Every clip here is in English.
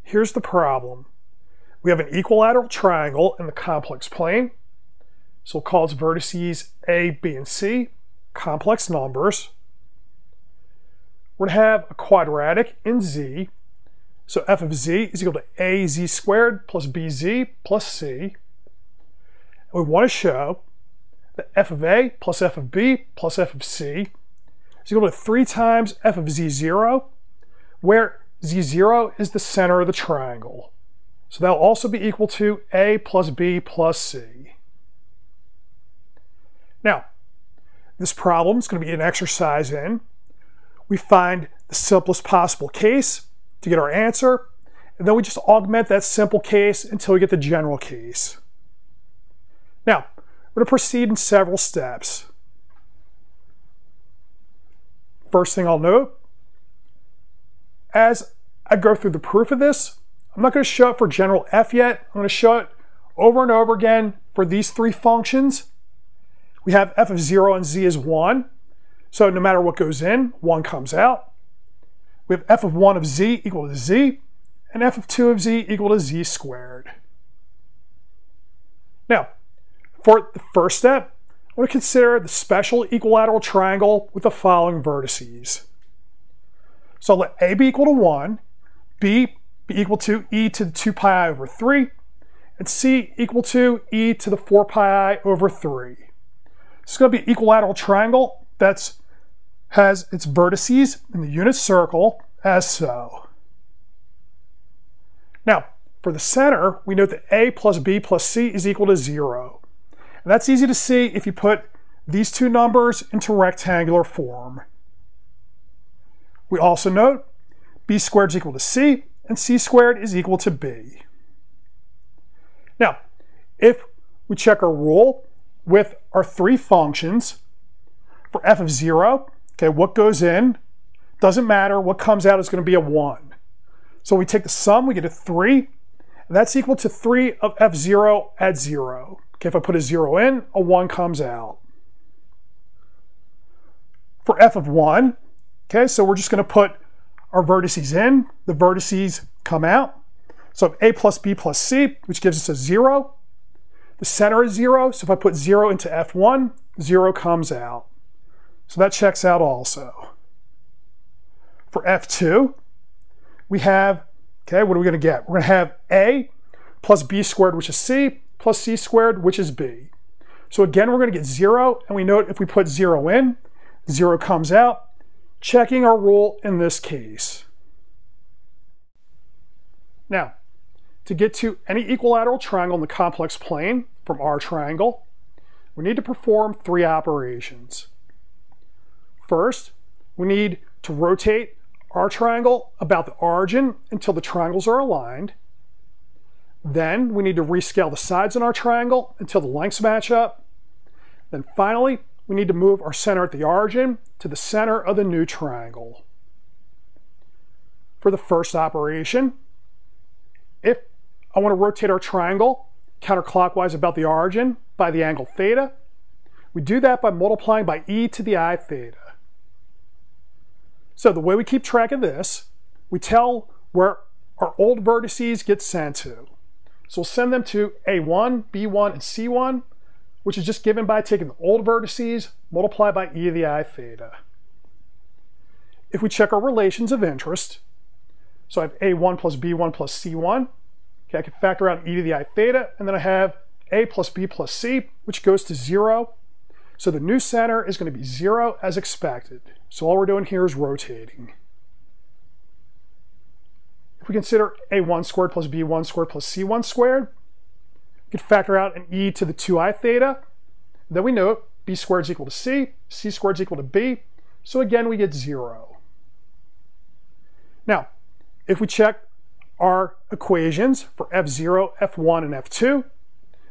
here's the problem. We have an equilateral triangle in the complex plane. So we'll call its vertices A, B, and C complex numbers. We're going to have a quadratic in Z. So f of z is equal to az squared plus bz plus c. And we want to show that f of a plus f of b plus f of c is equal to 3 times f of z0, where z0 is the center of the triangle. So that will also be equal to a plus b plus c. Now, this problem is going to be an exercise in. We find the simplest possible case to get our answer, and then we just augment that simple case until we get the general case. Now, we're going to proceed in several steps. First thing I'll note, as I go through the proof of this, I'm not going to show it for general f yet. I'm going to show it over and over again for these 3 functions. We have f of 0 and z is 1, so no matter what goes in, 1 comes out. We have f of 1 of z equal to z, and f of 2 of z equal to z squared. Now, for the first step, I want to consider the special equilateral triangle with the following vertices. So I'll let a be equal to 1, b be equal to e to the 2 pi I over 3, and c equal to e to the 4 pi I over 3. It's going to be an equilateral triangle that has its vertices in the unit circle as so. Now, for the center, we note that a plus b plus c is equal to 0. And that's easy to see if you put these 2 numbers into rectangular form. We also note b squared is equal to c, and c squared is equal to b. Now, if we check our rule with our 3 functions, for f of 0, okay, what goes in doesn't matter. What comes out is going to be a 1. So we take the sum, we get a 3, and that's equal to 3 of f0 at 0. Okay, if I put a 0 in, a 1 comes out. For f of 1, okay, so we're just going to put our vertices in. The vertices come out. So a plus b plus c, which gives us a 0. The center is 0, so if I put 0 into f1, 0 comes out. So that checks out also. For f2, we have, okay, what are we going to get? We're going to have a plus b squared, which is c, plus c squared, which is b. So again, we're going to get 0, and we note if we put 0 in, 0 comes out, checking our rule in this case. Now, to get to any equilateral triangle in the complex plane from our triangle, we need to perform 3 operations. First, we need to rotate our triangle about the origin until the triangles are aligned. Then we need to rescale the sides in our triangle until the lengths match up. Then finally, we need to move our center at the origin to the center of the new triangle. For the first operation, if I want to rotate our triangle counterclockwise about the origin by the angle theta, we do that by multiplying by e to the I theta. So the way we keep track of this, we tell where our old vertices get sent to. So we'll send them to A1, B1, and C1, which is just given by taking the old vertices multiplied by e to the I theta. If we check our relations of interest, so I have A1 plus B1 plus C1, okay, I can factor out e to the I theta, and then I have a plus b plus c, which goes to 0. So the new center is going to be 0 as expected. So all we're doing here is rotating. If we consider a1 squared plus b1 squared plus c1 squared, we can factor out an e to the 2I theta. Then we note b squared is equal to c squared is equal to b. So again, we get 0. Now, if we check our equations for f0, f1, and f2,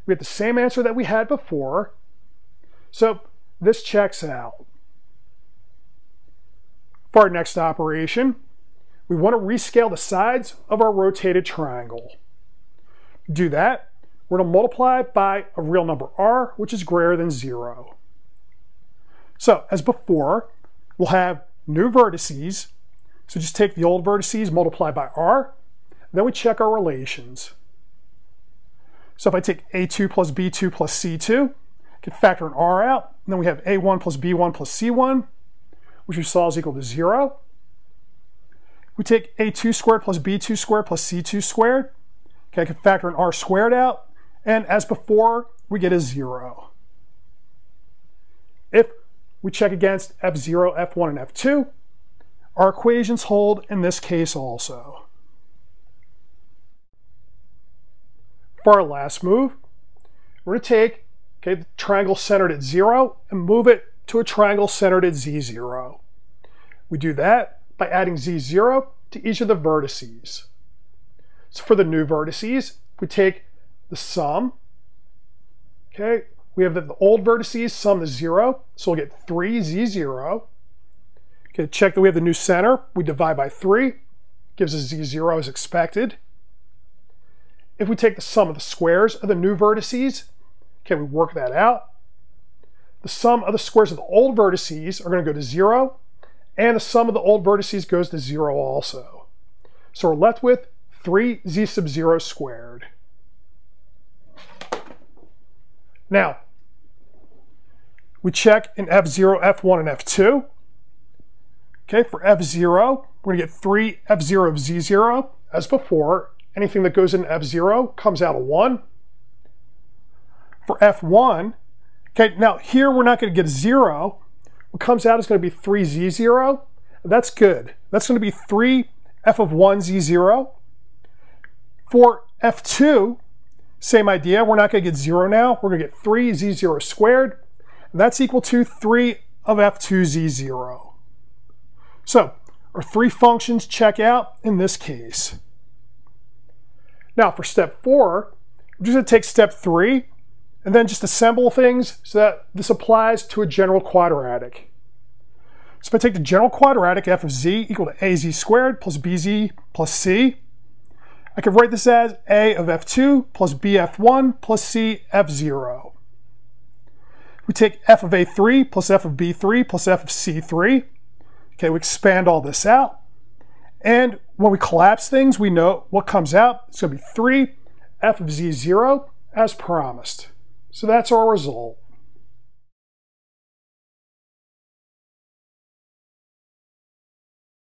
we get the same answer that we had before. So this checks out. For our next operation, we want to rescale the sides of our rotated triangle. To do that, we're going to multiply by a real number r, which is greater than 0. So as before, we'll have new vertices. So just take the old vertices, multiply by r. Then we check our relations. So if I take A2 plus B2 plus C2, I can factor an R out, and then we have A1 plus B1 plus C1, which we saw is equal to 0. We take A2 squared plus B2 squared plus C2 squared. Okay, I can factor an R squared out, and as before, we get a 0. If we check against F0, F1, and F2, our equations hold in this case also. For our last move, we're going to take the triangle centered at 0 and move it to a triangle centered at Z0. We do that by adding Z0 to each of the vertices. So for the new vertices, we take the sum. Okay, we have the old vertices sum to 0, so we'll get 3Z0. Okay, check that we have the new center. We divide by 3, gives us Z0 as expected. If we take the sum of the squares of the new vertices, okay, we work that out. The sum of the squares of the old vertices are going to go to 0, and the sum of the old vertices goes to 0 also. So we're left with 3Z sub 0 squared. Now, we check in F0, F1, and F2. Okay, for F0, we're going to get 3 F0 of Z0 as before. Anything that goes in F0 comes out a 1. For F1, okay, now here we're not going to get a 0. What comes out is going to be 3Z0. That's good. That's going to be 3 F of 1 Z0. For F2, same idea. We're not going to get 0 now. We're going to get 3 Z0 squared. And that's equal to 3 of F2 Z0. So our three functions check out in this case. Now for step 4, we're just going to take step 3 and then just assemble things so that this applies to a general quadratic. So if I take the general quadratic f of z equal to az squared plus bz plus c, I can write this as a of f2 plus bf1 plus c f0. We take f of a3 plus f of b3 plus f of c3. Okay, we expand all this out. And when we collapse things, we know what comes out. It's going to be 3 f of z0 as promised. So that's our result.